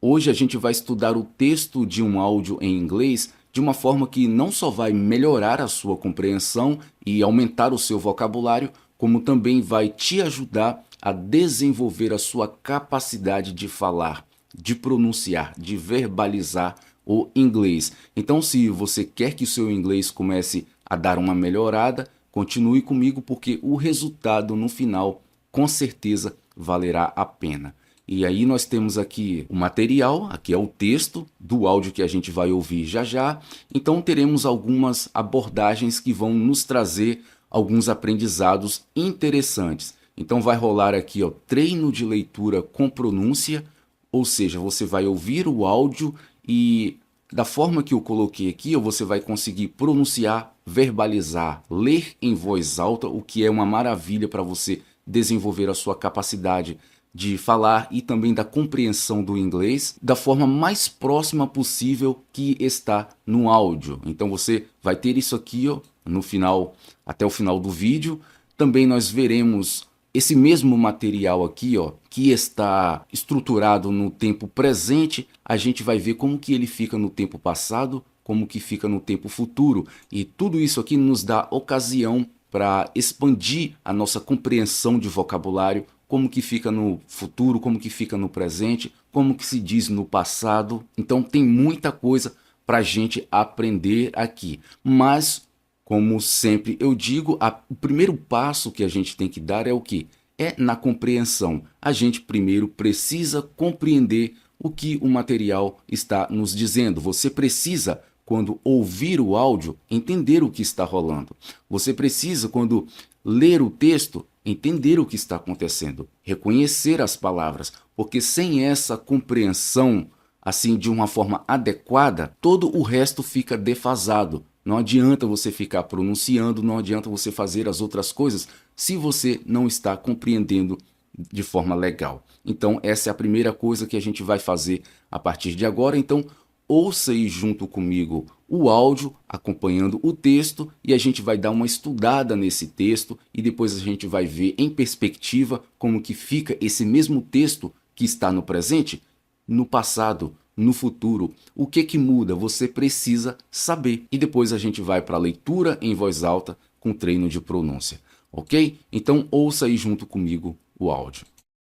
Hoje a gente vai estudar o texto de um áudio em inglês de uma forma que não só vai melhorar a sua compreensão e aumentar o seu vocabulário, como também vai te ajudar a desenvolver a sua capacidade de falar, de pronunciar, de verbalizar o inglês. Então, se você quer que o seu inglês comece a dar uma melhorada, continue comigo porque o resultado no final com certeza valerá a pena. E aí nós temos aqui o material, aqui é o texto do áudio que a gente vai ouvir já já. Então teremos algumas abordagens que vão nos trazer alguns aprendizados interessantes. Então vai rolar aqui, ó, treino de leitura com pronúncia, ou seja, você vai ouvir o áudio e da forma que eu coloquei aqui, você vai conseguir pronunciar, verbalizar, ler em voz alta, o que é uma maravilha para você desenvolver a sua capacidade de falar e também da compreensão do inglês da forma mais próxima possível que está no áudio. Então você vai ter isso aqui, ó, no final, até o final do vídeo. Também nós veremos esse mesmo material aqui, ó, que está estruturado no tempo presente, a gente vai ver como que ele fica no tempo passado, como que fica no tempo futuro. E tudo isso aqui nos dá ocasião para expandir a nossa compreensão de vocabulário, como que fica no futuro, como que fica no presente, como que se diz no passado. Então tem muita coisa para a gente aprender aqui. Mas, como sempre eu digo, o primeiro passo que a gente tem que dar é o quê? É na compreensão. A gente primeiro precisa compreender o que o material está nos dizendo. Você precisa, quando ouvir o áudio, entender o que está rolando. Você precisa, quando ler o texto, entender o que está acontecendo, reconhecer as palavras, porque sem essa compreensão, assim, de uma forma adequada, todo o resto fica defasado. Não adianta você ficar pronunciando, não adianta você fazer as outras coisas se você não está compreendendo de forma legal. Então, essa é a primeira coisa que a gente vai fazer a partir de agora. Então, ouça aí junto comigo o áudio, acompanhando o texto, e a gente vai dar uma estudada nesse texto e depois a gente vai ver em perspectiva como que fica esse mesmo texto que está no presente, no passado, no futuro. O que muda? Você precisa saber. E depois a gente vai para a leitura em voz alta com treino de pronúncia. Ok? Então ouça aí junto comigo o áudio.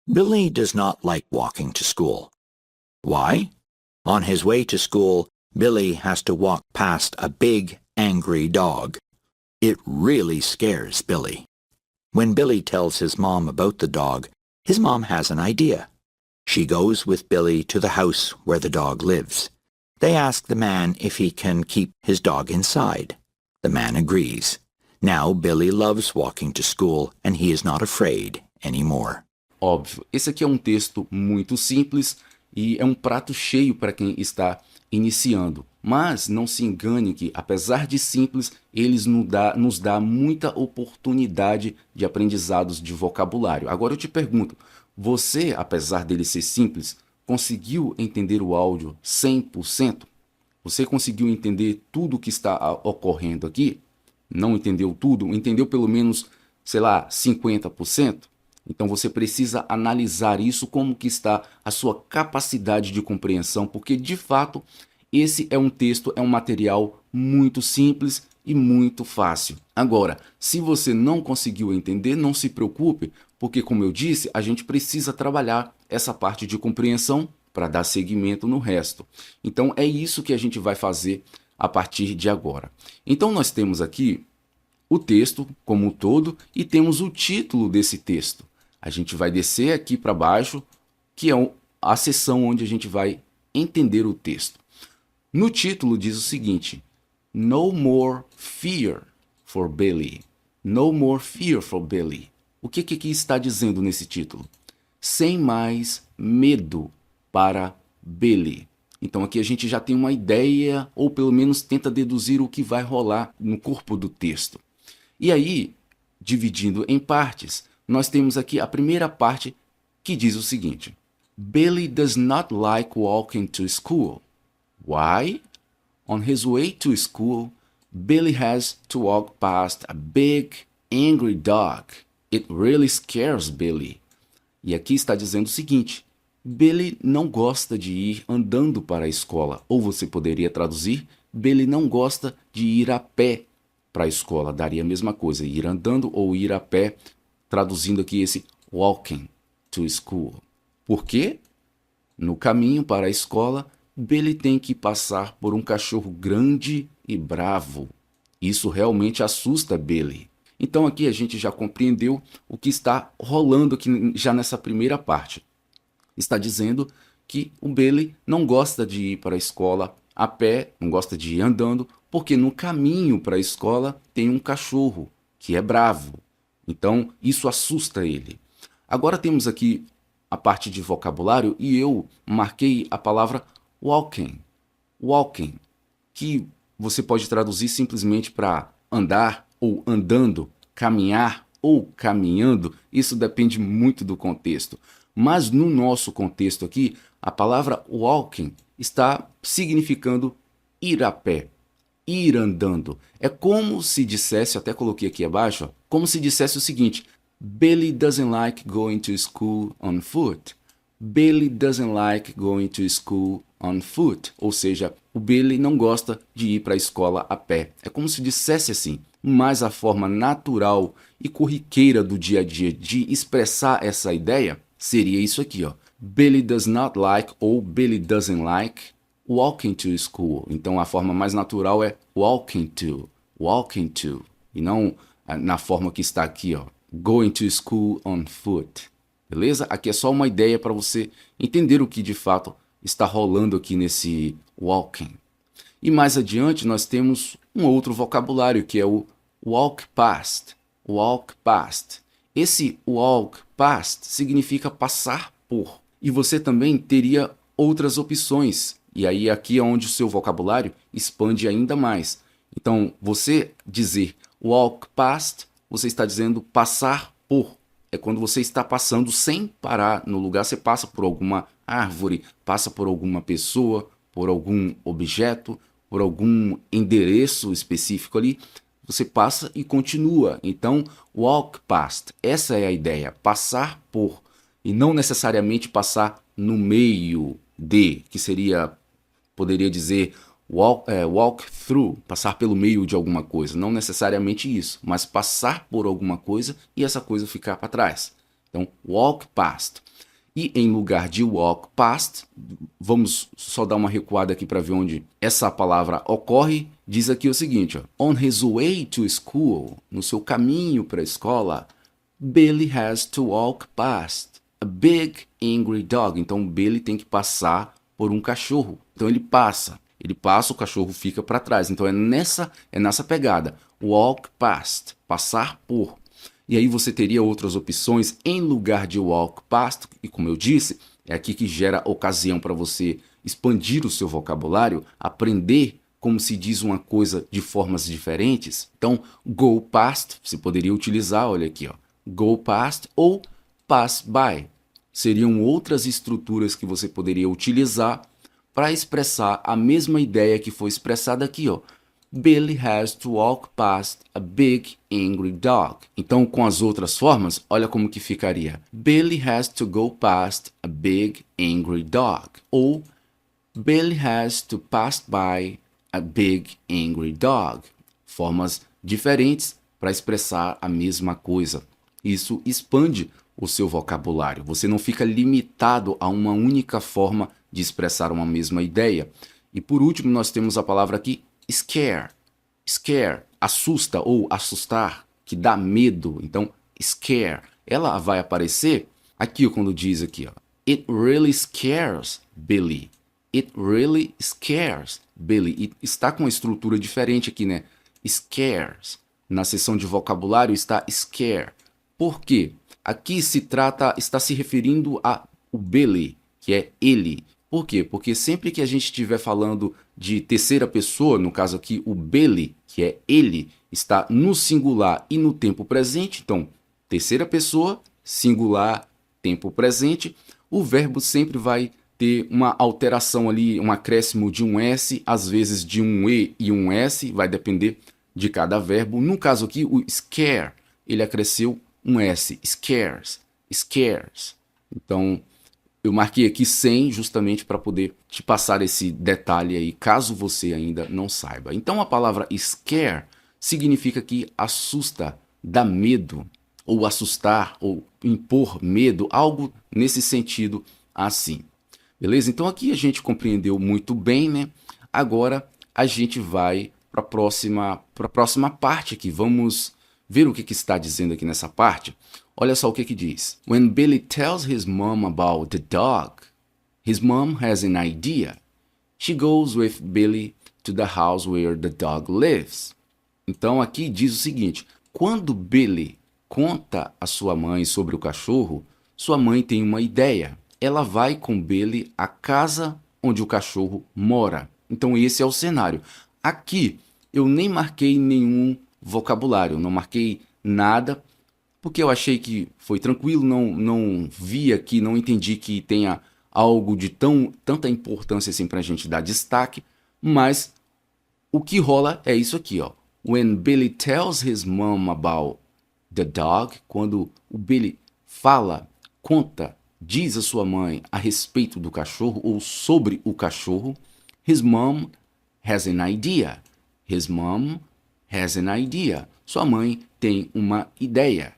Billy does not like walking to school. Why? On his way to school, Billy has to walk past a big, angry dog. It really scares Billy. When Billy tells his mom about the dog, his mom has an idea. She goes with Billy to the house where the dog lives. They ask the man if he can keep his dog inside. The man agrees. Now Billy loves walking to school and he is not afraid anymore. Óbvio, esse aqui é um texto muito simples e é um prato cheio para quem está iniciando. Mas não se engane que, apesar de simples, eles nos dá muita oportunidade de aprendizados de vocabulário. Agora eu te pergunto, você, apesar dele ser simples, conseguiu entender o áudio 100%? Você conseguiu entender tudo o que está ocorrendo aqui? Não entendeu tudo? Entendeu pelo menos, sei lá, 50%? Então você precisa analisar isso, como que está a sua capacidade de compreensão, porque de fato esse é um texto, é um material muito simples e muito fácil. Agora, se você não conseguiu entender, não se preocupe, porque como eu disse, a gente precisa trabalhar essa parte de compreensão para dar seguimento no resto. Então é isso que a gente vai fazer a partir de agora. Então nós temos aqui o texto como um todo e temos o título desse texto. A gente vai descer aqui para baixo, que é a seção onde a gente vai entender o texto. No título diz o seguinte: No more fear for Billy. No more fear for Billy. O que aqui está dizendo nesse título? Sem mais medo para Billy. Então aqui a gente já tem uma ideia, ou pelo menos tenta deduzir o que vai rolar no corpo do texto. E aí, dividindo em partes, nós temos aqui a primeira parte que diz o seguinte: Billy does not like walking to school. Why? On his way to school, Billy has to walk past a big, angry dog. It really scares Billy. E aqui está dizendo o seguinte: Billy não gosta de ir andando para a escola. Ou você poderia traduzir, Billy não gosta de ir a pé para a escola. Daria a mesma coisa, ir andando ou ir a pé, traduzindo aqui esse walking to school. Por quê? No caminho para a escola, Billy tem que passar por um cachorro grande e bravo. Isso realmente assusta Billy. Então aqui a gente já compreendeu o que está rolando aqui já nessa primeira parte. Está dizendo que o Billy não gosta de ir para a escola a pé, não gosta de ir andando, porque no caminho para a escola tem um cachorro que é bravo. Então isso assusta ele. Agora temos aqui a parte de vocabulário e eu marquei a palavra walking. Walking, que você pode traduzir simplesmente para andar ou andando, caminhar ou caminhando. Isso depende muito do contexto. Mas no nosso contexto aqui, a palavra walking está significando ir a pé, ir andando. É como se dissesse, até coloquei aqui abaixo, como se dissesse o seguinte: Billy doesn't like going to school on foot. Billy doesn't like going to school on foot. Ou seja, o Billy não gosta de ir para a escola a pé. É como se dissesse assim, mas a forma natural e corriqueira do dia a dia de expressar essa ideia seria isso aqui, ó. Billy does not like ou Billy doesn't like walking to school. Então a forma mais natural é walking to, e não na forma que está aqui, ó, going to school on foot. Beleza? Aqui é só uma ideia para você entender o que de fato está rolando aqui nesse walking. E mais adiante nós temos um outro vocabulário que é o walk past. Walk past. Esse walk past significa passar por. E você também teria outras opções. E aí aqui é onde o seu vocabulário expande ainda mais. Então, você dizer walk past, você está dizendo passar por. É quando você está passando sem parar no lugar, você passa por alguma árvore, passa por alguma pessoa, por algum objeto, por algum endereço específico ali, você passa e continua. Então, walk past, essa é a ideia, passar por, e não necessariamente passar no meio de, que seria, poderia dizer, walk through, passar pelo meio de alguma coisa. Não necessariamente isso, mas passar por alguma coisa e essa coisa ficar para trás. Então, walk past. E em lugar de walk past, vamos só dar uma recuada aqui para ver onde essa palavra ocorre. Diz aqui o seguinte, ó, on his way to school, no seu caminho para a escola, Billy has to walk past a big angry dog. Então, Billy tem que passar por um cachorro. Então, ele passa, o cachorro fica para trás. Então, é nessa pegada. Walk past, passar por. E aí você teria outras opções em lugar de walk past, e como eu disse, é aqui que gera ocasião para você expandir o seu vocabulário, aprender como se diz uma coisa de formas diferentes. Então, go past, você poderia utilizar, olha aqui, ó, go past ou pass by. Seriam outras estruturas que você poderia utilizar para expressar a mesma ideia que foi expressada aqui, ó. Billy has to walk past a big angry dog. Então, com as outras formas, olha como que ficaria. Billy has to go past a big angry dog. Ou Billy has to pass by a big angry dog. Formas diferentes para expressar a mesma coisa. Isso expande o seu vocabulário. Você não fica limitado a uma única forma de expressar uma mesma ideia. E por último, nós temos a palavra aqui, scare. Scare, assusta ou assustar, que dá medo. Então, scare. Ela vai aparecer aqui quando diz aqui, ó, it really scares Billy. It really scares Billy. E está com uma estrutura diferente aqui, né? Scares. Na seção de vocabulário está scare. Por quê? Aqui está se referindo a o Billy, que é ele. Por quê? Porque sempre que a gente estiver falando de terceira pessoa, no caso aqui o Billy, que é ele, está no singular e no tempo presente. Então, terceira pessoa, singular, tempo presente, o verbo sempre vai ter uma alteração ali, um acréscimo de um S, às vezes de um E e um S, vai depender de cada verbo. No caso aqui, o scare, ele acresceu um S, scares, scares. Então, Eu marquei aqui sem justamente para poder te passar esse detalhe aí, caso você ainda não saiba. Então a palavra scare significa que assusta, dá medo, ou assustar, ou impor medo, algo nesse sentido assim. Beleza? Então aqui a gente compreendeu muito bem, né? Agora a gente vai para a próxima parte aqui. Vamos ver o que está dizendo aqui nessa parte. Olha só o que diz. When Billy tells his mom about the dog, his mom has an idea. She goes with Billy to the house where the dog lives. Então aqui diz o seguinte: quando Billy conta à sua mãe sobre o cachorro, sua mãe tem uma ideia. Ela vai com Billy à casa onde o cachorro mora. Então esse é o cenário. Aqui eu nem marquei nenhum vocabulário, não marquei nada, porque eu achei que foi tranquilo, não vi aqui, não entendi que tenha algo de tanta importância assim para a gente dar destaque, mas o que rola é isso aqui, ó. When Billy tells his mom about the dog, quando o Billy fala, conta, diz à sua mãe a respeito do cachorro ou sobre o cachorro, his mom has an idea. His mom has an idea. Sua mãe tem uma ideia.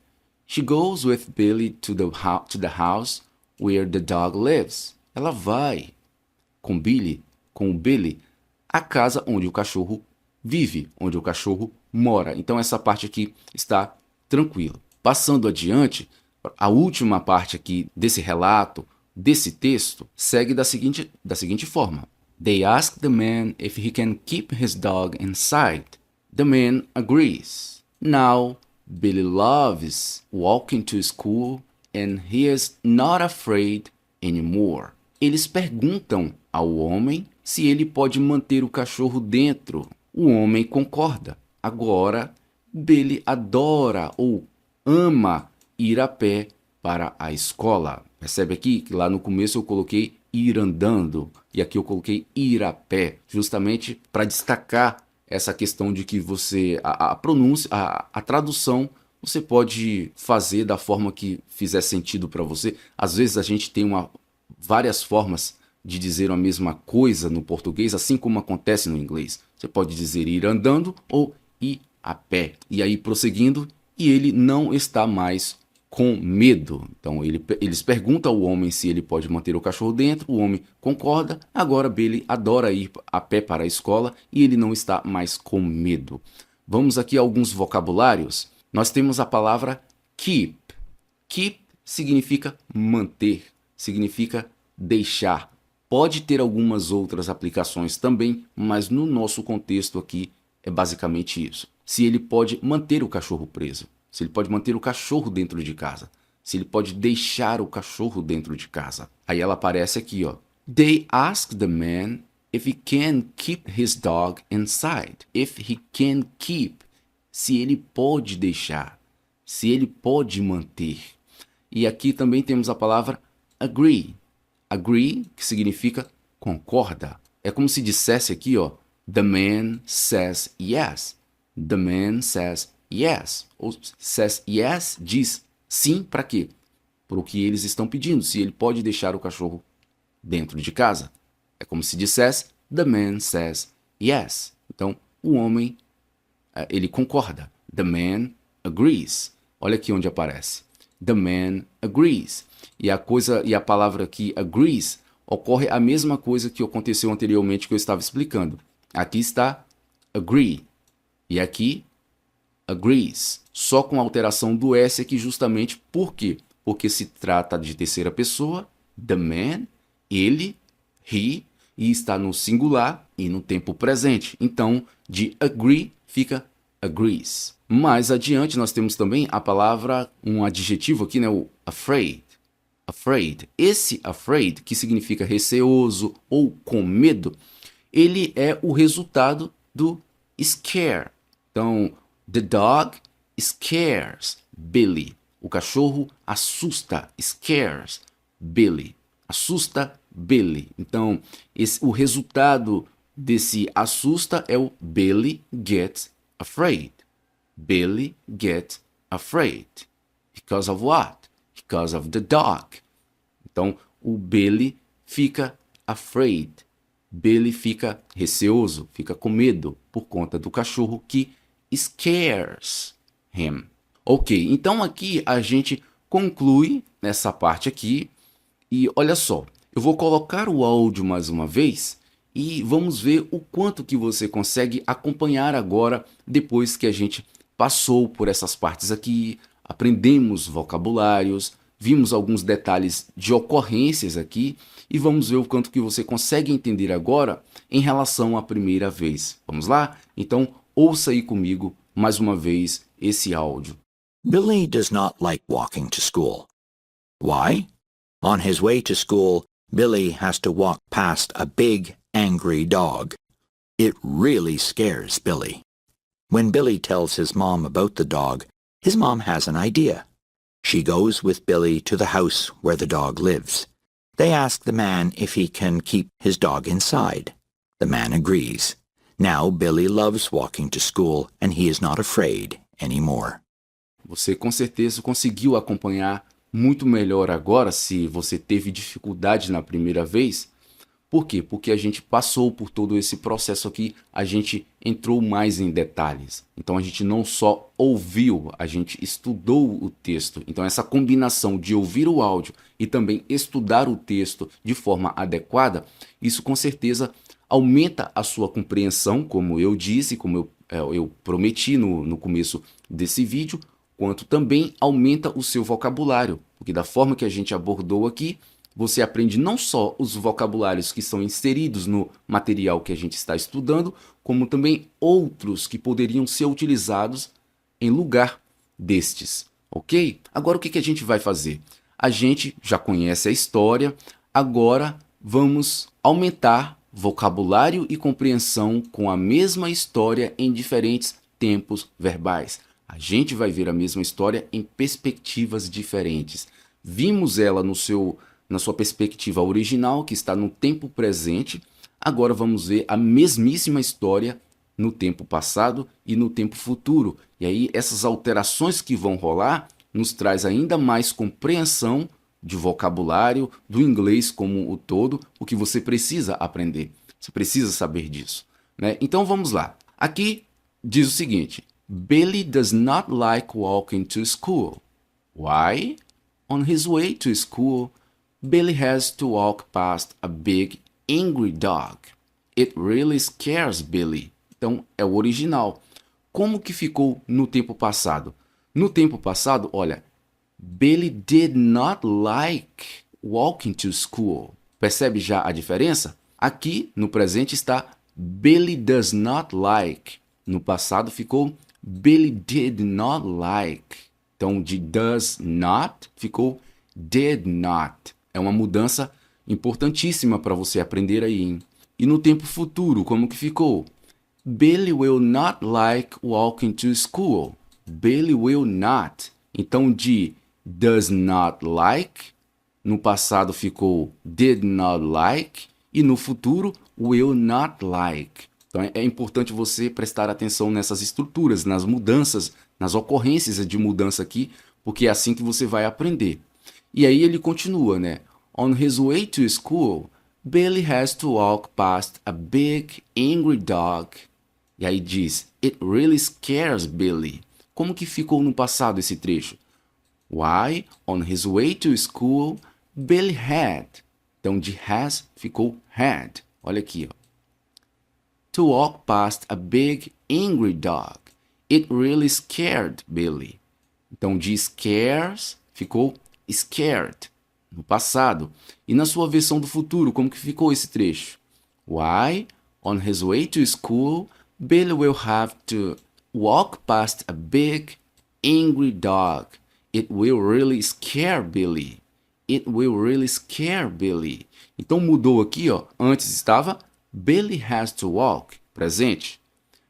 She goes with Billy to the house where the dog lives. Ela vai com o Billy, à casa onde o cachorro vive, onde o cachorro mora. Então essa parte aqui está tranquila. Passando adiante, a última parte aqui desse relato, desse texto, segue da seguinte forma. They ask the man if he can keep his dog inside. The man agrees. Now, Billy loves walking to school and he is not afraid anymore. Eles perguntam ao homem se ele pode manter o cachorro dentro. O homem concorda. Agora, Billy adora ou ama ir a pé para a escola. Percebe aqui que lá no começo eu coloquei ir andando e aqui eu coloquei ir a pé, justamente para destacar essa questão de que você, a pronúncia, a tradução, você pode fazer da forma que fizer sentido para você. Às vezes a gente tem várias formas de dizer a mesma coisa no português, assim como acontece no inglês. Você pode dizer ir andando ou ir a pé. E aí prosseguindo, e ele não está mais com medo. Então eles perguntam ao homem se ele pode manter o cachorro dentro, o homem concorda. Agora Billy adora ir a pé para a escola e ele não está mais com medo. Vamos aqui a alguns vocabulários. Nós temos a palavra keep. Keep significa manter, significa deixar. Pode ter algumas outras aplicações também, mas no nosso contexto aqui é basicamente isso. Se ele pode manter o cachorro preso, se ele pode manter o cachorro dentro de casa, se ele pode deixar o cachorro dentro de casa. Aí ela aparece aqui, ó. They ask the man if he can keep his dog inside. If he can keep. Se ele pode deixar, se ele pode manter. E aqui também temos a palavra agree. Agree, que significa concorda. É como se dissesse aqui, ó, the man says yes. The man says yes. Ou says yes, diz sim para quê? Para o que eles estão pedindo. Se ele pode deixar o cachorro dentro de casa. É como se dissesse, the man says yes. Então, o homem, ele concorda. The man agrees. Olha aqui onde aparece. The man agrees. E a palavra aqui, agrees, ocorre a mesma coisa que aconteceu anteriormente que eu estava explicando. Aqui está agree. E aqui, agrees. Só com a alteração do S aqui justamente por quê? Porque se trata de terceira pessoa, the man, ele, he, e está no singular e no tempo presente. Então, de agree fica agrees. Mais adiante nós temos também a palavra, um adjetivo aqui, né, o afraid. Afraid. Esse afraid, que significa receoso ou com medo, ele é o resultado do scare. Então, the dog scares Billy. O cachorro assusta, scares Billy. Assusta Billy. Então, o resultado desse assusta é o Billy gets afraid. Billy gets afraid. Because of what? Because of the dog. Então, o Billy fica afraid. Billy fica receoso, fica com medo por conta do cachorro que scares him. Ok, então aqui a gente conclui nessa parte aqui e olha só, eu vou colocar o áudio mais uma vez e vamos ver o quanto que você consegue acompanhar agora depois que a gente passou por essas partes aqui, aprendemos vocabulários, vimos alguns detalhes de ocorrências aqui e vamos ver o quanto que você consegue entender agora em relação à primeira vez. Vamos lá? Então, ouça aí comigo mais uma vez esse áudio. Billy does not like walking to school. Why? On his way to school, Billy has to walk past a big, angry dog. It really scares Billy. When Billy tells his mom about the dog, his mom has an idea. She goes with Billy to the house where the dog lives. They ask the man if he can keep his dog inside. The man agrees. Now Billy loves walking to school and he is not afraid anymore. Você com certeza conseguiu acompanhar muito melhor agora se você teve dificuldade na primeira vez. Por quê? Porque a gente passou por todo esse processo aqui, a gente entrou mais em detalhes. Então a gente não só ouviu, a gente estudou o texto. Então essa combinação de ouvir o áudio e também estudar o texto de forma adequada, isso com certeza aumenta a sua compreensão, como eu disse, como eu prometi no começo desse vídeo, quanto também aumenta o seu vocabulário, porque da forma que a gente abordou aqui, você aprende não só os vocabulários que são inseridos no material que a gente está estudando, como também outros que poderiam ser utilizados em lugar destes, ok? Agora o que a gente vai fazer? A gente já conhece a história, agora vamos aumentar vocabulário e compreensão com a mesma história em diferentes tempos verbais. A gente vai ver a mesma história em perspectivas diferentes. Vimos ela na sua perspectiva original, que está no tempo presente. Agora vamos ver a mesmíssima história no tempo passado e no tempo futuro. E aí essas alterações que vão rolar nos traz ainda mais compreensão de vocabulário, do inglês como o todo, o que você precisa aprender. Você precisa saber disso, né? Então vamos lá. Aqui diz o seguinte: Billy does not like walking to school. Why? On his way to school, Billy has to walk past a big, angry dog. It really scares Billy. Então, é o original. Como que ficou no tempo passado? No tempo passado, olha, Billy did not like walking to school. Percebe já a diferença? Aqui, no presente, está Billy does not like. No passado ficou Billy did not like. Então, de does not ficou did not. É uma mudança importantíssima para você aprender aí, hein? E no tempo futuro, como que ficou? Billy will not like walking to school. Billy will not. Então, de does not like, no passado ficou did not like, e no futuro, will not like. Então, é importante você prestar atenção nessas estruturas, nas mudanças, nas ocorrências de mudança aqui, porque é assim que você vai aprender. E aí ele continua, né? On his way to school, Billy has to walk past a big, angry dog. E aí diz, it really scares Billy. Como que ficou no passado esse trecho? Why, on his way to school, Billy had. Então, de has ficou had. Olha aqui, ó. To walk past a big, angry dog. It really scared Billy. Então, de scares ficou scared, no passado. E na sua versão do futuro, como que ficou esse trecho? Why, on his way to school, Billy will have to walk past a big, angry dog. It will really scare Billy. It will really scare Billy. Então mudou aqui, ó. Antes estava Billy has to walk, presente.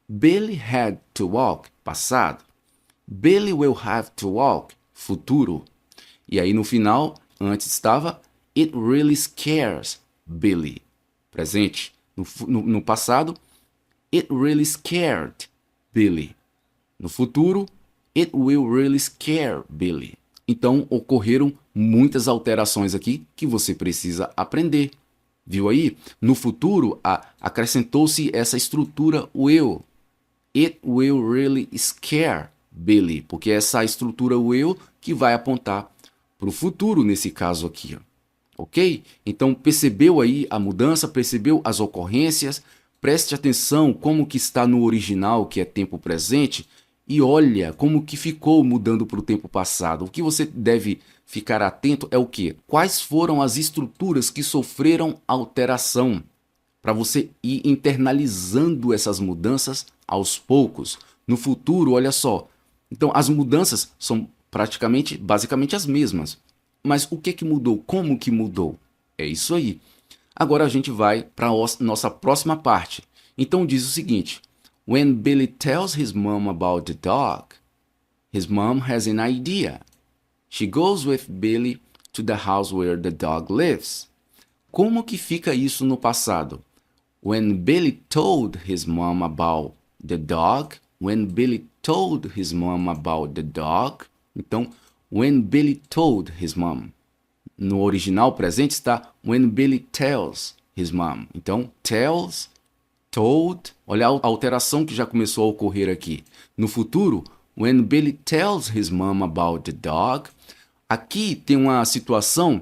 Billy had to walk, passado. Billy will have to walk, futuro. E aí no final, antes estava It really scares Billy, presente. No passado, It really scared Billy. No futuro, It will really scare Billy. Então ocorreram muitas alterações aqui que você precisa aprender. Viu aí? No futuro, acrescentou-se essa estrutura will. It will really scare Billy, porque essa estrutura will que vai apontar para o futuro nesse caso aqui, ó. Ok? Então percebeu aí a mudança, percebeu as ocorrências? Preste atenção como que está no original, que é tempo presente, e olha como que ficou mudando para o tempo passado. O que você deve ficar atento é o quê? Quais foram as estruturas que sofreram alteração? Para você ir internalizando essas mudanças aos poucos. No futuro, olha só. Então, as mudanças são basicamente as mesmas. Mas o que mudou? Como que mudou? É isso aí. Agora a gente vai para a nossa próxima parte. Então diz o seguinte: When Billy tells his mom about the dog, his mom has an idea. She goes with Billy to the house where the dog lives. Como que fica isso no passado? When Billy told his mom about the dog, when Billy told his mom about the dog. Então, when Billy told his mom. No original presente está when Billy tells his mom. Então, tells, told. Olha a alteração que já começou a ocorrer aqui. No futuro, when Billy tells his mom about the dog. Aqui tem uma situação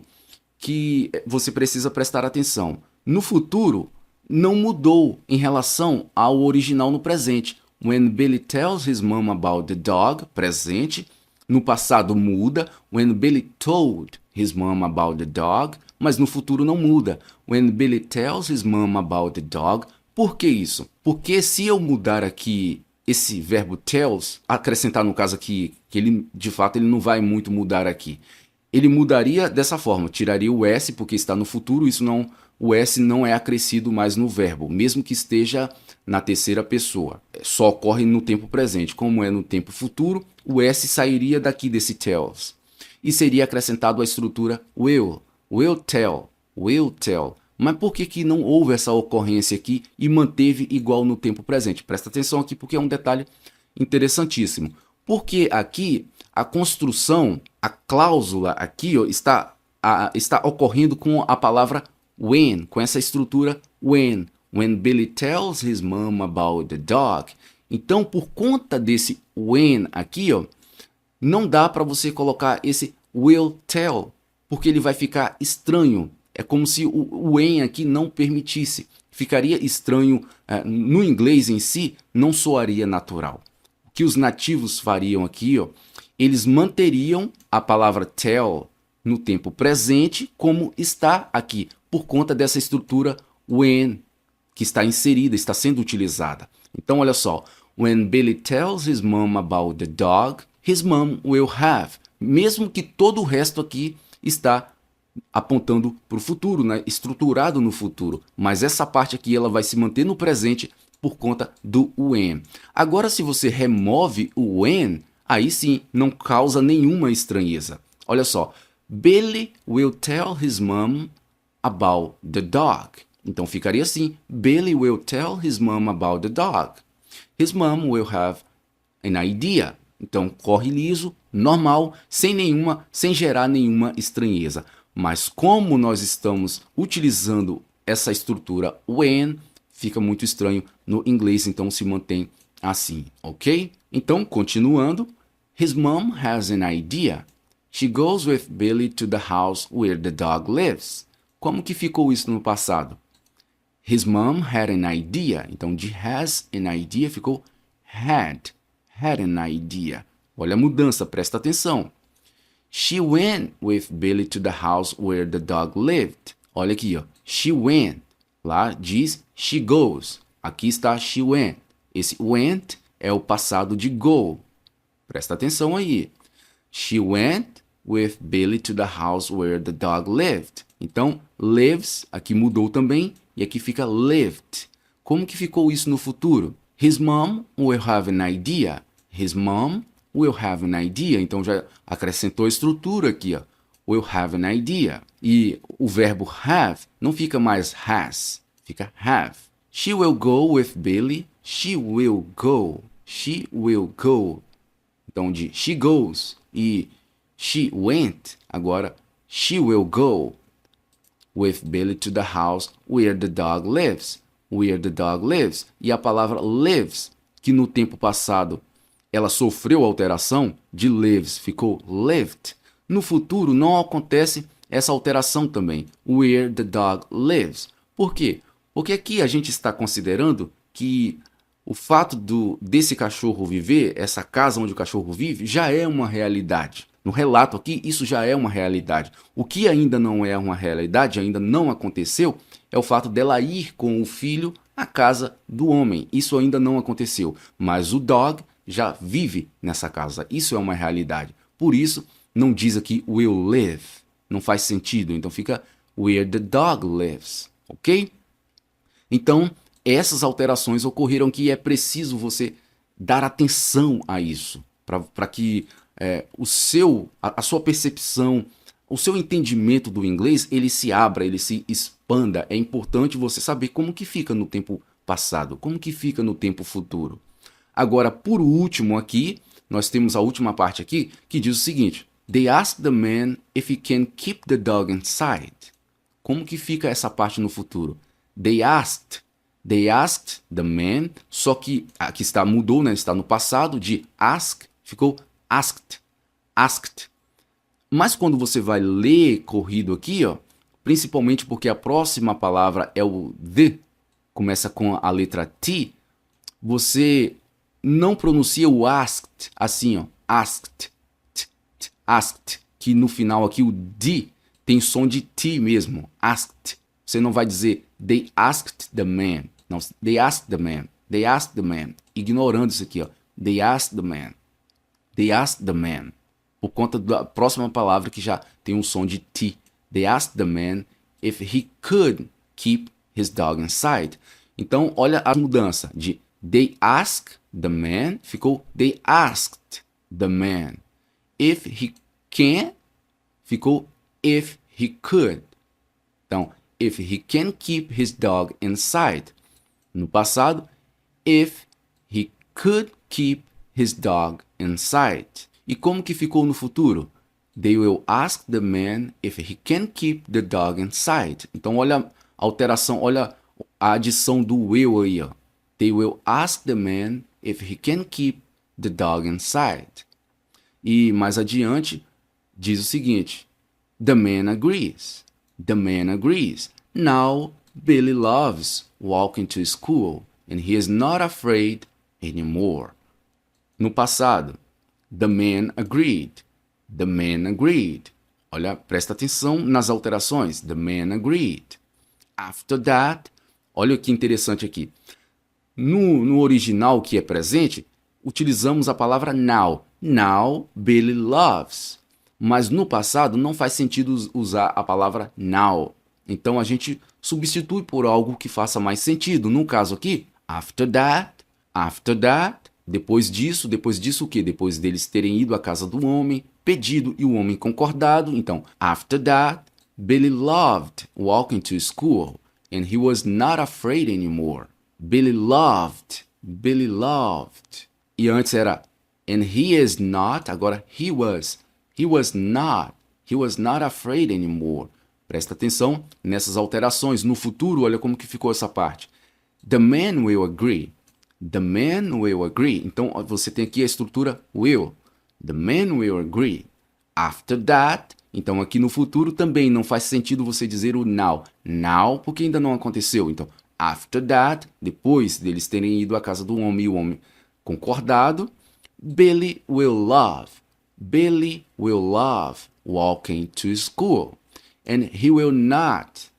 que você precisa prestar atenção. No futuro, não mudou em relação ao original no presente. When Billy tells his mom about the dog, presente. No passado muda. When Billy told his mom about the dog. Mas no futuro não muda. When Billy tells his mom about the dog. Por que isso? Porque se eu mudar aqui esse verbo tells, acrescentar no caso aqui, que ele de fato ele não vai muito mudar aqui. Ele mudaria dessa forma, tiraria o S porque está no futuro, o S não é acrescido mais no verbo, mesmo que esteja na terceira pessoa. Só ocorre no tempo presente. Como é no tempo futuro, o S sairia daqui desse tells. E seria acrescentado a estrutura will tell, will tell. Mas por que não houve essa ocorrência aqui e manteve igual no tempo presente? Presta atenção aqui porque é um detalhe interessantíssimo. Porque aqui a construção, a cláusula aqui ó, está ocorrendo com a palavra when, com essa estrutura when. When Billy tells his mom about the dog. Então, por conta desse when aqui, ó, não dá para você colocar esse will tell, porque ele vai ficar estranho. É como se o when aqui não permitisse. Ficaria estranho. No inglês em si, não soaria natural. O que os nativos fariam aqui, ó, eles manteriam a palavra tell no tempo presente como está aqui, por conta dessa estrutura when, que está inserida, está sendo utilizada. Então, olha só. When Billy tells his mom about the dog, his mom will have. Mesmo que todo o resto aqui está apontando para o futuro, né? Estruturado no futuro. Mas essa parte aqui ela vai se manter no presente por conta do when. Agora, se você remove o when, aí sim não causa nenhuma estranheza. Olha só. Billy will tell his mom about the dog. Então ficaria assim. Billy will tell his mom about the dog. His mom will have an idea. Então corre liso, normal, sem gerar nenhuma estranheza. Mas como nós estamos utilizando essa estrutura when, fica muito estranho no inglês, então se mantém assim, ok? Então, continuando. His mom has an idea. She goes with Billy to the house where the dog lives. Como que ficou isso no passado? His mom had an idea. Então, de has an idea ficou had an idea. Olha a mudança, presta atenção. She went with Billy to the house where the dog lived. Olha aqui, ó. She went. Lá diz she goes. Aqui está she went. Esse went é o passado de go. Presta atenção aí. She went with Billy to the house where the dog lived. Então, lives, aqui mudou também. E aqui fica lived. Como que ficou isso no futuro? His mom will have an idea. His mom will have an idea. Então já acrescentou a estrutura aqui, ó. Will have an idea. E o verbo have não fica mais has, fica have. She will go with Billy. She will go. She will go. Então de she goes e she went, agora She will go with Billy to the house where the dog lives. Where the dog lives. E a palavra lives, que no tempo passado ela sofreu alteração, de lives ficou lived. No futuro não acontece essa alteração também. Where the dog lives. Por quê? Porque aqui a gente está considerando que o fato desse cachorro viver, essa casa onde o cachorro vive, já é uma realidade. No relato aqui, isso já é uma realidade. O que ainda não é uma realidade, ainda não aconteceu, é o fato dela ir com o filho à casa do homem. Isso ainda não aconteceu. Mas o dog já vive nessa casa. Isso é uma realidade. Por isso, não diz aqui will live. Não faz sentido. Então fica where the dog lives. Ok? Então, essas alterações ocorreram que é preciso você dar atenção a isso. Para que a sua percepção, o seu entendimento do inglês, ele se abra, ele se expanda. É importante você saber como que fica no tempo passado, como que fica no tempo futuro. Agora, por último aqui, nós temos a última parte aqui, que diz o seguinte: They asked the man if he can keep the dog inside. Como que fica essa parte no futuro? They asked the man, só que aqui mudou, né? Está no passado, de ask, ficou asked. Mas quando você vai ler corrido aqui, ó, principalmente porque a próxima palavra é o the, começa com a letra T, você não pronuncia o asked assim, ó, asked, que no final aqui o D tem som de T mesmo, asked. Você não vai dizer they asked the man, não, they asked the man, ignorando isso aqui, ó, they asked the man, por conta da próxima palavra que já tem um som de T. They asked the man if he could keep his dog inside. Então, olha a mudança de they asked the man, ficou they asked the man. If he can, ficou if he could. Então, if he can keep his dog inside. No passado, if he could keep his dog inside. E como que ficou no futuro? They will ask the man if he can keep the dog inside. Então, olha a alteração, olha a adição do will aí, ó. They will ask the man if he can keep the dog inside. E mais adiante, diz o seguinte: The man agrees. The man agrees. Now, Billy loves walking to school and he is not afraid anymore. No passado, the man agreed. The man agreed. Olha, presta atenção nas alterações. The man agreed. After that, olha que interessante aqui. No original, que é presente, utilizamos a palavra now. Now, Billy loves. Mas no passado não faz sentido usar a palavra now. Então a gente substitui por algo que faça mais sentido. No caso aqui, after that, depois disso o quê? Depois deles terem ido à casa do homem, pedido e o homem concordado. Então, after that, Billy loved walking to school and he was not afraid anymore. Billy loved. E antes era and he is not, agora he was. He was not afraid anymore. Presta atenção nessas alterações. No futuro, olha como que ficou essa parte. The man will agree. The man will agree. Então, você tem aqui a estrutura will. The man will agree. After that, então aqui no futuro também não faz sentido você dizer o now. Now, porque ainda não aconteceu. Então, after that, depois deles terem ido à casa do homem e o homem concordado, Billy will love. Billy will love walking to school. And he will not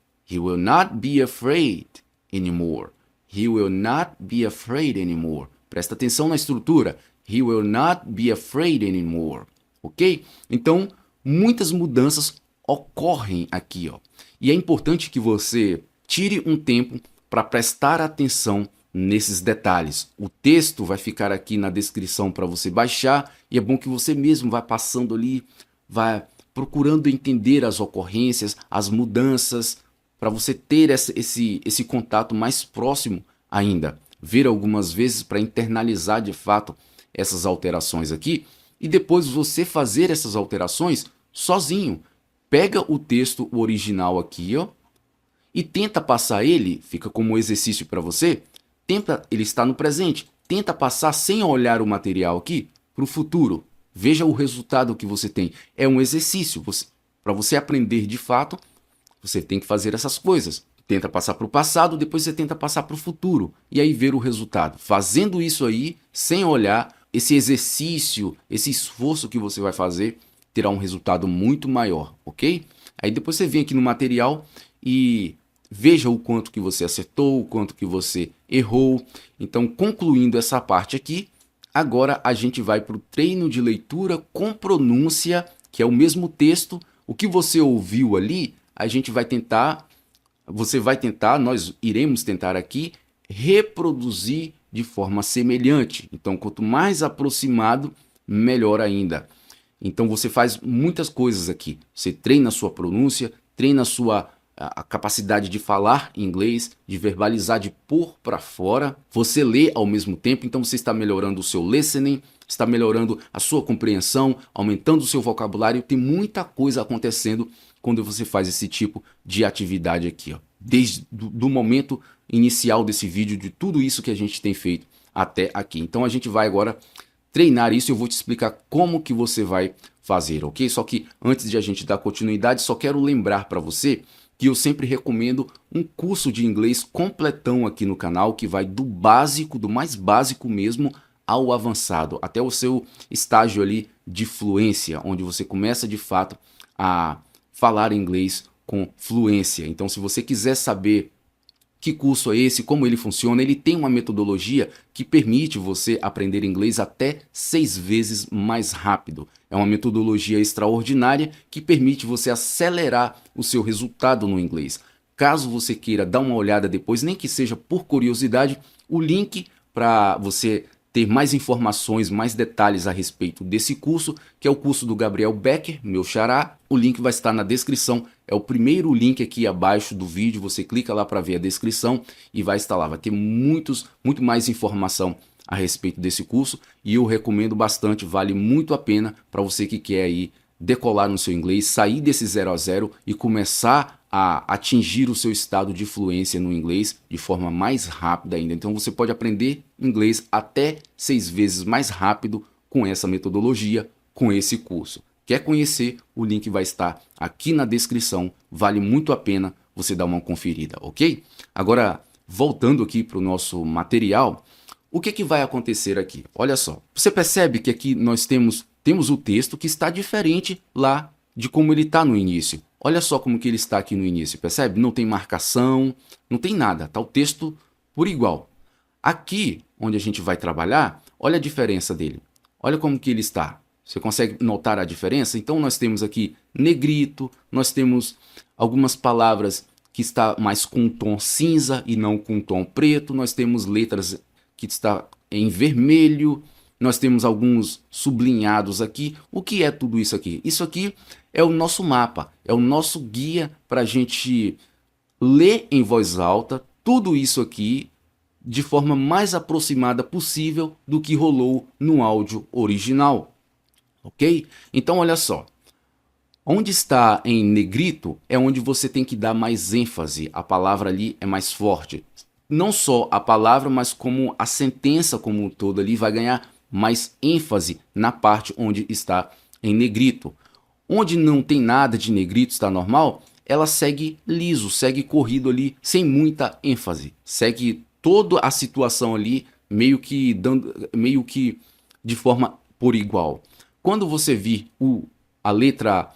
be afraid anymore. He will not be afraid anymore. Presta atenção na estrutura. He will not be afraid anymore. Ok? Então, muitas mudanças ocorrem aqui, ó. E é importante que você tire um tempo para prestar atenção nesses detalhes. O texto vai ficar aqui na descrição para você baixar e é bom que você mesmo vá passando ali, vai procurando entender as ocorrências, as mudanças, para você ter esse contato mais próximo ainda. Ver algumas vezes para internalizar de fato essas alterações aqui e depois você fazer essas alterações sozinho. pega o texto original aqui, ó, e tenta passar ele, fica como exercício para você, ele está no presente, tenta passar sem olhar o material aqui para o futuro. Veja o resultado que você tem. É um exercício. Para você aprender de fato, você tem que fazer essas coisas. Tenta passar para o passado, depois você tenta passar para o futuro. E aí ver o resultado. Fazendo isso aí, sem olhar, esse exercício, esse esforço que você vai fazer, terá um resultado muito maior, ok? Aí depois você vem aqui no material e veja o quanto que você acertou, o quanto que você errou. Então, concluindo essa parte aqui, agora a gente vai para o treino de leitura com pronúncia, que é o mesmo texto. O que você ouviu ali, a gente vai tentar, nós iremos tentar aqui reproduzir de forma semelhante. Então, quanto mais aproximado, melhor ainda. Então, você faz muitas coisas aqui. Você treina a sua pronúncia, treina a capacidade de falar inglês, de verbalizar, de pôr para fora. Você lê ao mesmo tempo, então você está melhorando o seu listening, está melhorando a sua compreensão, aumentando o seu vocabulário. Tem muita coisa acontecendo quando você faz esse tipo de atividade aqui, ó. Desde do momento inicial desse vídeo, de tudo isso que a gente tem feito até aqui. Então a gente vai agora treinar isso e eu vou te explicar como que você vai fazer, ok? Só que antes de a gente dar continuidade, só quero lembrar para você que eu sempre recomendo um curso de inglês completão aqui no canal, que vai do básico, do mais básico mesmo, ao avançado, até o seu estágio ali de fluência, onde você começa de fato a falar inglês com fluência. Então, se você quiser saber que curso é esse, como ele funciona, ele tem uma metodologia que permite você aprender inglês até 6 vezes mais rápido. É uma metodologia extraordinária que permite você acelerar o seu resultado no inglês. Caso você queira dar uma olhada depois, nem que seja por curiosidade, o link para você ter mais informações, mais detalhes a respeito desse curso, que é o curso do Gabriel Becker, meu xará. O link vai estar na descrição, é o primeiro link aqui abaixo do vídeo, você clica lá para ver a descrição e vai estar lá, vai ter muito mais informação a respeito desse curso e eu recomendo bastante, vale muito a pena para você que quer aí decolar no seu inglês, sair desse 0 a 0 e começar a atingir o seu estado de fluência no inglês de forma mais rápida ainda. Então você pode aprender inglês até 6 vezes mais rápido com essa metodologia, com esse curso. Quer conhecer? O link vai estar aqui na descrição, vale muito a pena você dar uma conferida, ok? Agora, voltando aqui para o nosso material, o que vai acontecer aqui? Olha só, você percebe que aqui nós temos o texto que está diferente lá de como ele está no início. Olha só como que ele está aqui no início, percebe? Não tem marcação, não tem nada, está o texto por igual. Aqui, onde a gente vai trabalhar, olha a diferença dele. Olha como que ele está. Você consegue notar a diferença? Então nós temos aqui negrito, nós temos algumas palavras que está mais com um tom cinza e não com um tom preto, nós temos letras que está em vermelho, nós temos alguns sublinhados aqui. O que é tudo isso aqui? Isso aqui é o nosso mapa, é o nosso guia para a gente ler em voz alta tudo isso aqui de forma mais aproximada possível do que rolou no áudio original, ok? Então olha só, onde está em negrito é onde você tem que dar mais ênfase, a palavra ali é mais forte. Não só a palavra, mas como a sentença como um todo ali vai ganhar mais ênfase na parte onde está em negrito. Onde não tem nada de negrito, está normal, ela segue liso, segue corrido ali, sem muita ênfase. Segue toda a situação ali, meio que de forma por igual. Quando você vir a letra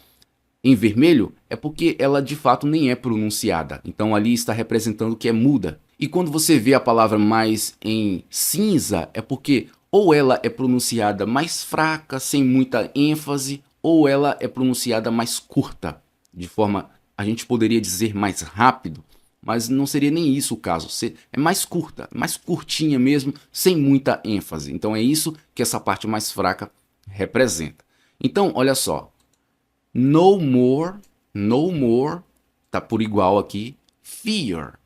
em vermelho, é porque ela de fato nem é pronunciada. Então ali está representando que é muda. E quando você vê a palavra mais em cinza, é porque ou ela é pronunciada mais fraca, sem muita ênfase, ou ela é pronunciada mais curta, de forma, a gente poderia dizer mais rápido, mas não seria nem isso o caso. É mais curta, mais curtinha mesmo, sem muita ênfase. Então é isso que essa parte mais fraca representa. Então, olha só. No more, tá por igual aqui. Fear.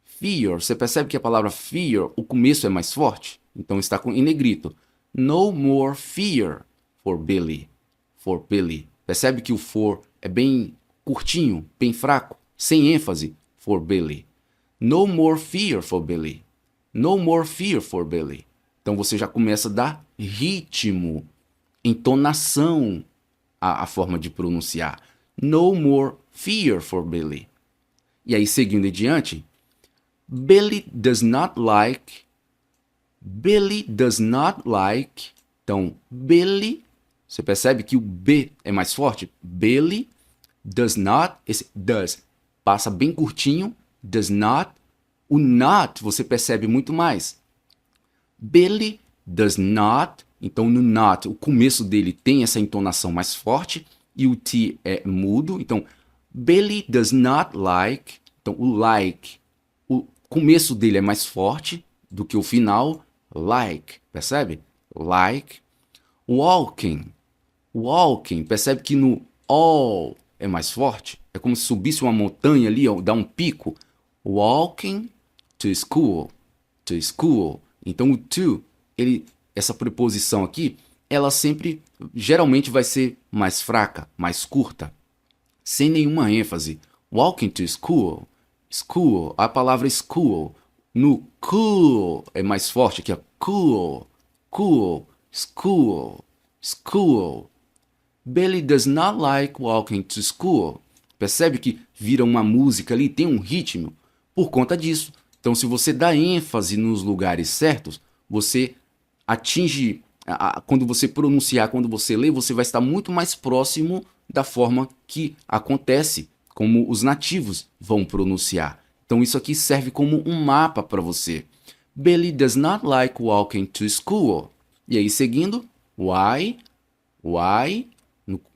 Fear, você percebe que a palavra fear, o começo é mais forte? Então está em negrito. No more fear for Billy. For Billy. Percebe que o for é bem curtinho, bem fraco, sem ênfase, for Billy. No more fear for Billy. No more fear for Billy. Então você já começa a dar ritmo, entonação à forma de pronunciar. No more fear for Billy. E aí, seguindo adiante, Billy does not like. Billy does not like. Então, Billy, você percebe que o B é mais forte? Billy does not, esse does passa bem curtinho, does not. O not você percebe muito mais. Billy does not, então no not, o começo dele tem essa entonação mais forte e o T é mudo. Então, Billy does not like, então o like, o começo dele é mais forte do que o final, like, percebe? Like. Walking, walking, percebe que no all é mais forte? É como se subisse uma montanha ali, ó, dá um pico. Walking to school, to school. Então o to, essa preposição aqui, ela sempre, geralmente vai ser mais fraca, mais curta, sem nenhuma ênfase. Walking to school, school, a palavra school, no cool é mais forte aqui, ó, cool, cool, school, school. Billy does not like walking to school. Percebe que vira uma música ali, tem um ritmo por conta disso. Então, se você dá ênfase nos lugares certos, você atinge, quando você pronunciar, quando você lê, você vai estar muito mais próximo da forma que acontece, como os nativos vão pronunciar. Então, isso aqui serve como um mapa para você. Billy does not like walking to school. E aí, seguindo, why,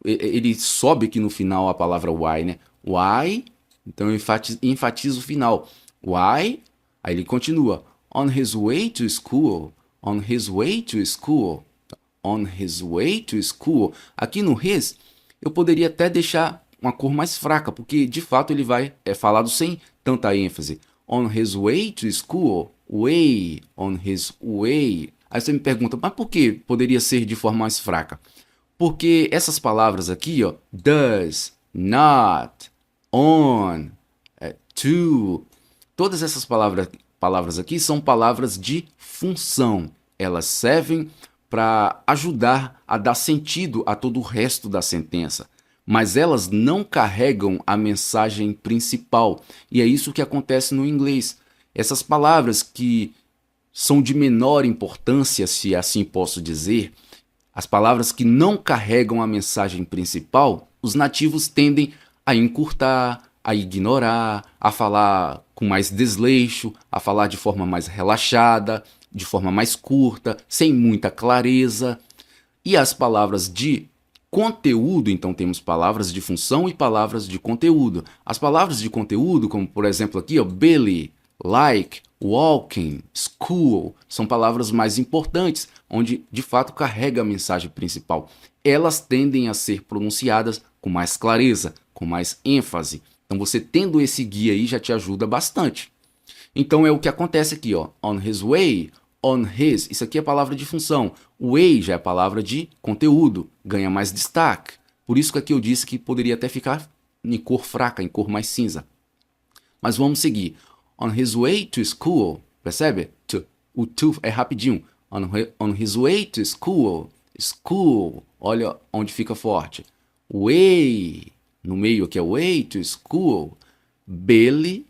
ele sobe aqui no final a palavra why, né? Why, então eu enfatizo o final. Why, aí ele continua. On his way to school, on his way to school, on his way to school. Aqui no his, eu poderia até deixar uma cor mais fraca, porque de fato ele é falado sem tanta ênfase. On his way to school, way, on his way. Aí você me pergunta, mas por que poderia ser de forma mais fraca? Porque essas palavras aqui, ó, does, not, on, to, todas essas palavras aqui são palavras de função. Elas servem para ajudar a dar sentido a todo o resto da sentença. Mas elas não carregam a mensagem principal. E é isso que acontece no inglês. Essas palavras que são de menor importância, se assim posso dizer, as palavras que não carregam a mensagem principal, os nativos tendem a encurtar, a ignorar, a falar com mais desleixo, a falar de forma mais relaxada, de forma mais curta, sem muita clareza. E as palavras de conteúdo, então temos palavras de função e palavras de conteúdo. As palavras de conteúdo, como por exemplo aqui, ó, Billy, like, walking, school, são palavras mais importantes, onde de fato carrega a mensagem principal. Elas tendem a ser pronunciadas com mais clareza, com mais ênfase. Então você tendo esse guia aí já te ajuda bastante. Então é o que acontece aqui, ó. On his way, on his, isso aqui é palavra de função. Way já é palavra de conteúdo, ganha mais destaque. Por isso que aqui eu disse que poderia até ficar em cor fraca, em cor mais cinza. Mas vamos seguir. On his way to school, percebe? O to é rapidinho. On his way to school, school, olha onde fica forte. Way, no meio aqui é way to school. Billy,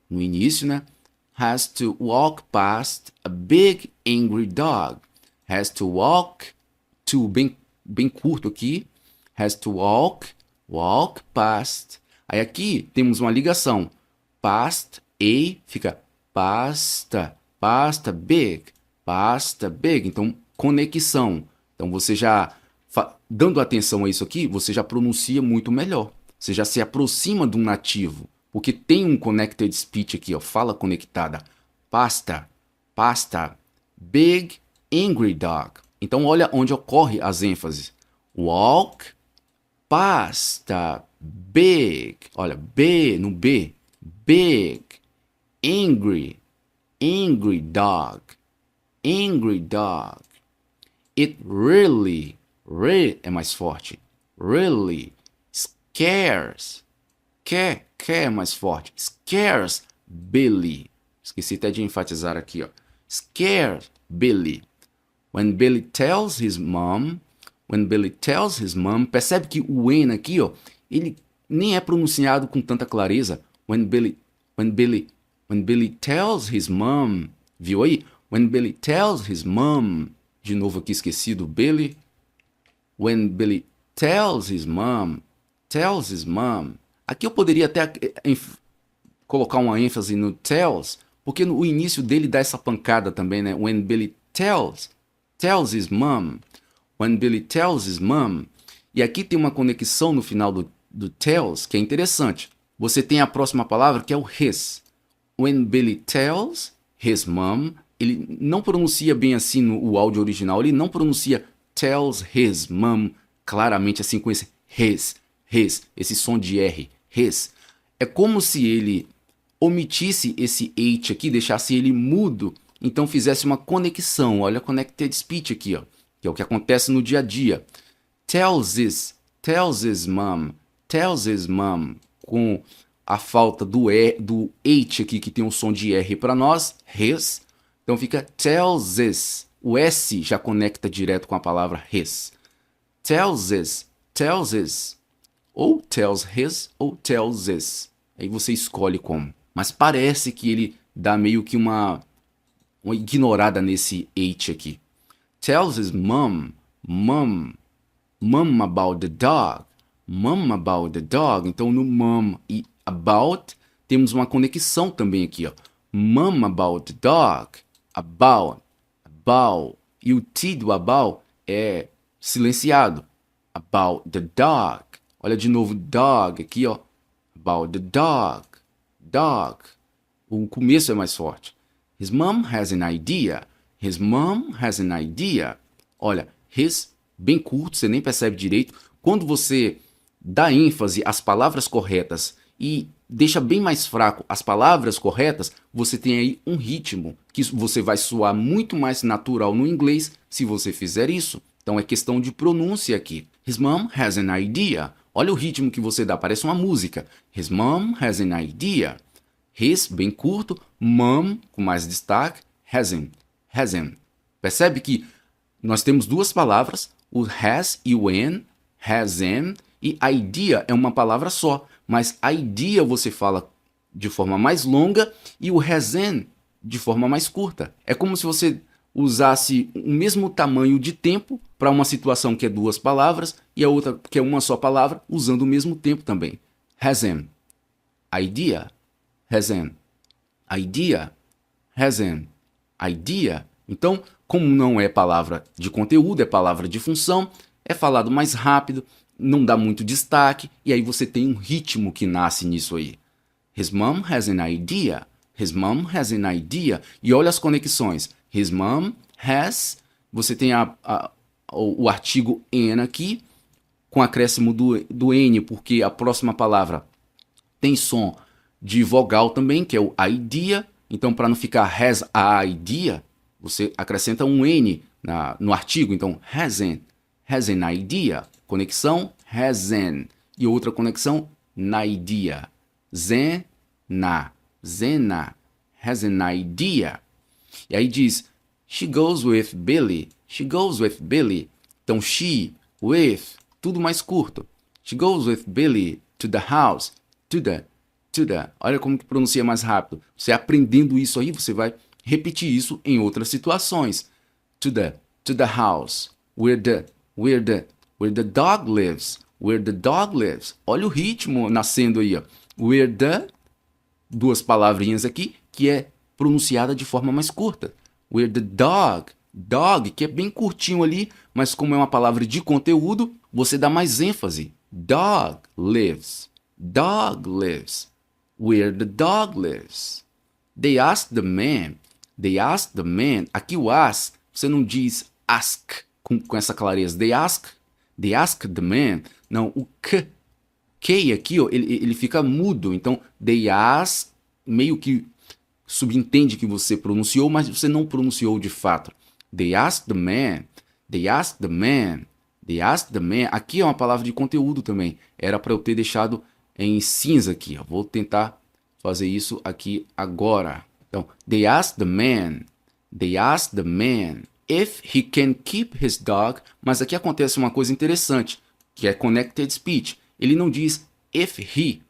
no início, né? Has to walk past a big angry dog. Has to walk to, bem curto aqui. Has to walk past. Aí aqui temos uma ligação. Past, e fica pasta, big. Então, conexão. Então, você já, dando atenção a isso aqui, você já pronuncia muito melhor. Você já se aproxima de um nativo. Porque tem um connected speech aqui, ó, fala conectada. Pasta, big, angry dog. Então, olha onde ocorre as ênfases. Walk, pasta, big. Olha, B no B. Big, angry dog, It really é mais forte, really scares. Quer é mais forte. Scares Billy. Esqueci até de enfatizar aqui, ó. Scares Billy. When Billy tells his mom, percebe que o N aqui, ó, ele nem é pronunciado com tanta clareza. When Billy tells his mom, viu aí? When Billy tells his mom, de novo aqui esquecido, Billy. When Billy tells his mom. Aqui eu poderia até colocar uma ênfase no tells, porque o início dele dá essa pancada também, né? When Billy tells his mom. When Billy tells his mom. E aqui tem uma conexão no final do tells, que é interessante. Você tem a próxima palavra, que é o his. When Billy tells his mom, ele não pronuncia bem assim no áudio original, ele não pronuncia tells his mom claramente assim com esse his, esse som de R, his. É como se ele omitisse esse H aqui, deixasse ele mudo, então fizesse uma conexão. Olha a connected speech aqui, ó, que é o que acontece no dia a dia. Tells his mom, com a falta do H aqui, que tem um som de R para nós, his. Então fica tells his. O S já conecta direto com a palavra his. Tells his. Ou tells his ou tells his. Aí você escolhe como. Mas parece que ele dá meio que uma ignorada nesse H aqui. Tells his mom about the dog. Então no mom e about temos uma conexão também aqui, ó. Mom about the dog. About. E o T do about é silenciado. About the dog. Olha de novo, dog aqui, ó. About the dog. O começo é mais forte. His mom has an idea. Olha, his, bem curto, você nem percebe direito. Quando você dá ênfase às palavras corretas e deixa bem mais fraco as palavras corretas, você tem aí um ritmo que você vai soar muito mais natural no inglês se você fizer isso. Então é questão de pronúncia aqui. His mom has an idea. Olha o ritmo que você dá, parece uma música. His mom has an idea. His, bem curto. Mom, com mais destaque. Hasn't. Percebe que nós temos duas palavras, o has e o an. Has an. E idea é uma palavra só. Mas idea você fala de forma mais longa e o has an de forma mais curta. É como se você usasse o mesmo tamanho de tempo para uma situação que é duas palavras e a outra que é uma só palavra, usando o mesmo tempo também. Has an. Idea. Has an. Idea. Has an. Idea. Então, como não é palavra de conteúdo, é palavra de função, é falado mais rápido, não dá muito destaque, e aí você tem um ritmo que nasce nisso aí. His mom has an idea. E olha as conexões. His mom has, você tem o artigo an aqui, com acréscimo do N, porque a próxima palavra tem som de vogal também, que é o idea. Então, para não ficar has a idea, você acrescenta um N no artigo. Então, has an idea. Conexão, has an. E outra conexão, na idea. Zena. Has an idea. E aí diz, she goes with Billy. Então, she, with, tudo mais curto. She goes with Billy to the house. To the. Olha como que pronuncia mais rápido. Você aprendendo isso aí, você vai repetir isso em outras situações. To the house. Where the dog lives. Olha o ritmo nascendo aí, ó. Where the, duas palavrinhas aqui, que é pronunciada de forma mais curta. Where the dog, que é bem curtinho ali, mas como é uma palavra de conteúdo, você dá mais ênfase. Dog lives. Where the dog lives. They asked the man. Aqui o ask, você não diz ask com essa clareza. They asked the man. Não, o k aqui, ó, ele fica mudo. Então, they ask, meio que subentende que você pronunciou, mas você não pronunciou de fato. They asked the man. They asked the man. Aqui é uma palavra de conteúdo também. Era para eu ter deixado em cinza aqui. Vou tentar fazer isso aqui agora. Então, they asked the man. They asked the man if he can keep his dog. Mas aqui acontece uma coisa interessante, que é connected speech. Ele não diz if he,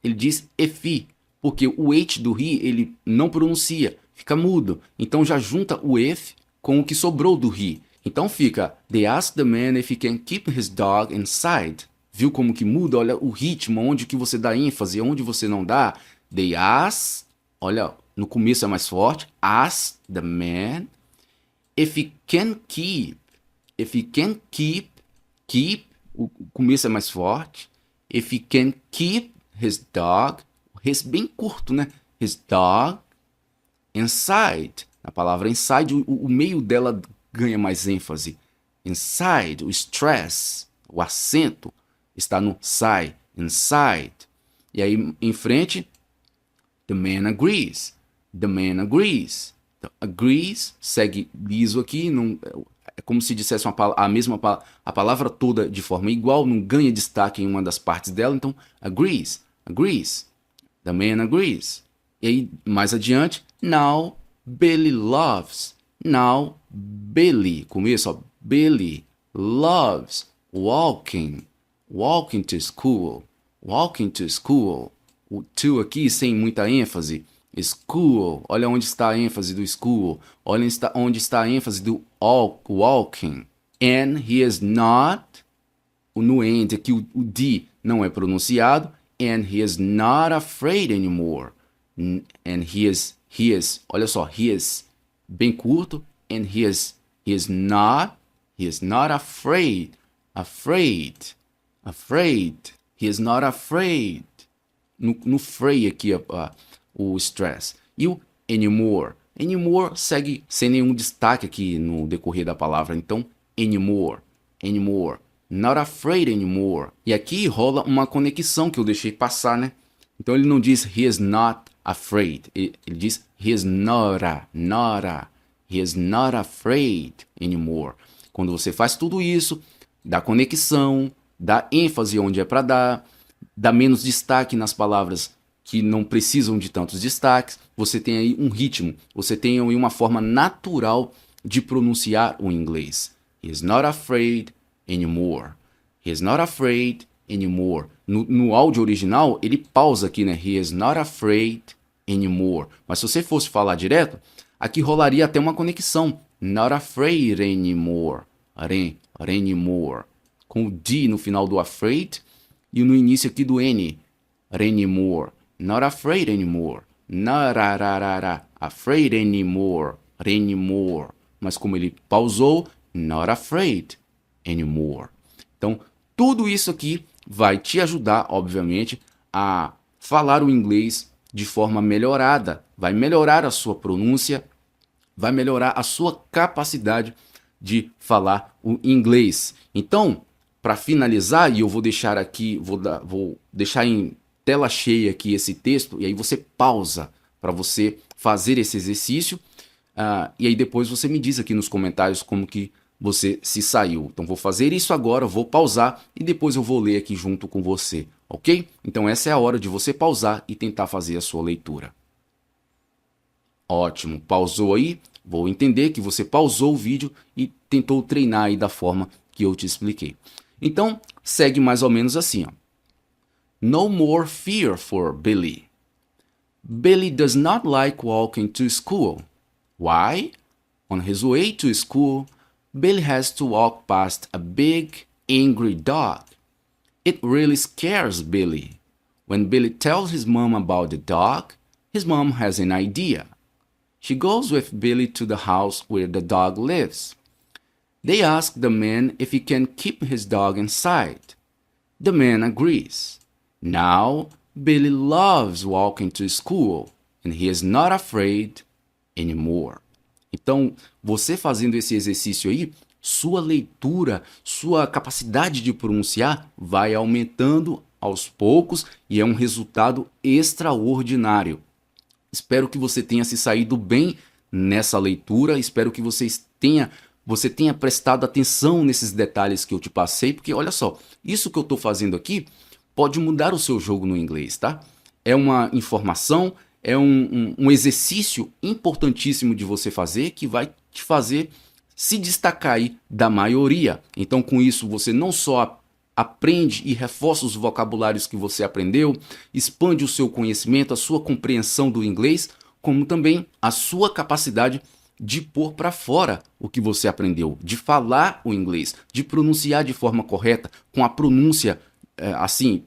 ele diz if he, porque o H do he ele não pronuncia, fica mudo. Então já junta o if com o que sobrou do he. Então fica, they asked the man if he can keep his dog inside. Viu como que muda? Olha o ritmo, onde que você dá ênfase, onde você não dá. They asked, olha, no começo é mais forte, asked the man if he can keep. If he can keep, o começo é mais forte. If he can keep his dog, his bem curto, né? His dog inside. A palavra inside, o meio dela ganha mais ênfase. Inside, o stress, o acento está no sai, inside. E aí em frente, the man agrees. The man agrees. Então, agrees, segue liso aqui, não, é como se dissesse a palavra toda de forma igual, não ganha destaque em uma das partes dela, então agrees, agrees. The man agrees. E aí, mais adiante, now Billy loves. Now Billy, começo, ó, Billy loves walking to school. Walking to school. O to aqui sem muita ênfase. School, olha onde está a ênfase do school. Olha onde está a ênfase do walking. And he is not, no end aqui o D não é pronunciado. And he is not afraid anymore. And he is, olha só, he is, bem curto. And he is not afraid. He is not afraid. No fray aqui, o stress. E o anymore. Anymore segue sem nenhum destaque aqui no decorrer da palavra. Então, anymore. Not afraid anymore. E aqui rola uma conexão que eu deixei passar, né? Então ele não diz he is not afraid. Ele diz he is not. He is not afraid anymore. Quando você faz tudo isso, dá conexão, dá ênfase onde é para dar, dá menos destaque nas palavras que não precisam de tantos destaques, você tem aí um ritmo, você tem aí uma forma natural de pronunciar o inglês. He is not afraid anymore. He is not afraid anymore. No áudio original, ele pausa aqui, né? He is not afraid anymore. Mas se você fosse falar direto, aqui rolaria até uma conexão. Not afraid anymore. Anymore. Com o D no final do afraid e no início aqui do N. Anymore. Not afraid anymore. Not afraid anymore. Anymore. Mas como ele pausou, not afraid anymore. Então, tudo isso aqui vai te ajudar, obviamente, a falar o inglês de forma melhorada. Vai melhorar a sua pronúncia, vai melhorar a sua capacidade de falar o inglês. Então, para finalizar, e eu vou deixar aqui, vou deixar em tela cheia aqui esse texto, e aí você pausa para você fazer esse exercício, e aí depois você me diz aqui nos comentários como que você se saiu. Então vou fazer isso agora, vou pausar e depois eu vou ler aqui junto com você, ok? Então essa é a hora de você pausar e tentar fazer a sua leitura. Ótimo, pausou aí? Vou entender que você pausou o vídeo e tentou treinar aí da forma que eu te expliquei. Então, segue mais ou menos assim, ó. No more fear for Billy. Billy does not like walking to school. Why? On his way to school, Billy has to walk past a big, angry dog. It really scares Billy. When Billy tells his mom about the dog, his mom has an idea. She goes with Billy to the house where the dog lives. They ask the man if he can keep his dog inside. The man agrees. Now, Billy loves walking to school and he is not afraid anymore. Então, você fazendo esse exercício aí, sua leitura, sua capacidade de pronunciar vai aumentando aos poucos e é um resultado extraordinário. Espero que você tenha se saído bem nessa leitura, espero que você tenha você tenha prestado atenção nesses detalhes que eu te passei, porque olha só, isso que eu estou fazendo aqui pode mudar o seu jogo no inglês, tá? É uma informação, é um exercício importantíssimo de você fazer que vai te fazer se destacar aí da maioria. Então, com isso, você não só aprende e reforça os vocabulários que você aprendeu, expande o seu conhecimento, a sua compreensão do inglês, como também a sua capacidade de pôr para fora o que você aprendeu, de falar o inglês, de pronunciar de forma correta, com a pronúncia assim,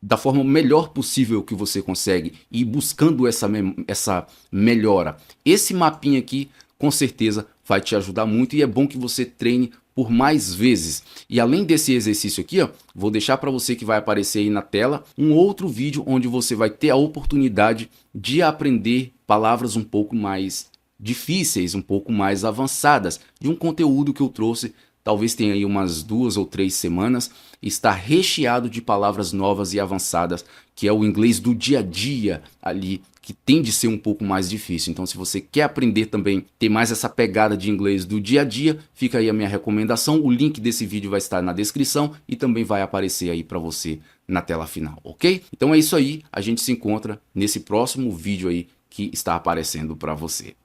da forma melhor possível que você consegue e buscando essa melhora. Esse mapinha aqui, com certeza, vai te ajudar muito e é bom que você treine por mais vezes. E além desse exercício aqui, ó, vou deixar para você que vai aparecer aí na tela um outro vídeo onde você vai ter a oportunidade de aprender palavras um pouco mais difíceis, um pouco mais avançadas, de um conteúdo que eu trouxe, talvez tenha aí umas 2 ou 3 semanas, está recheado de palavras novas e avançadas, que é o inglês do dia a dia ali, que tem de ser um pouco mais difícil. Então, se você quer aprender também, ter mais essa pegada de inglês do dia a dia, fica aí a minha recomendação. O link desse vídeo vai estar na descrição e também vai aparecer aí para você na tela final, ok? Então é isso aí, a gente se encontra nesse próximo vídeo aí que está aparecendo para você.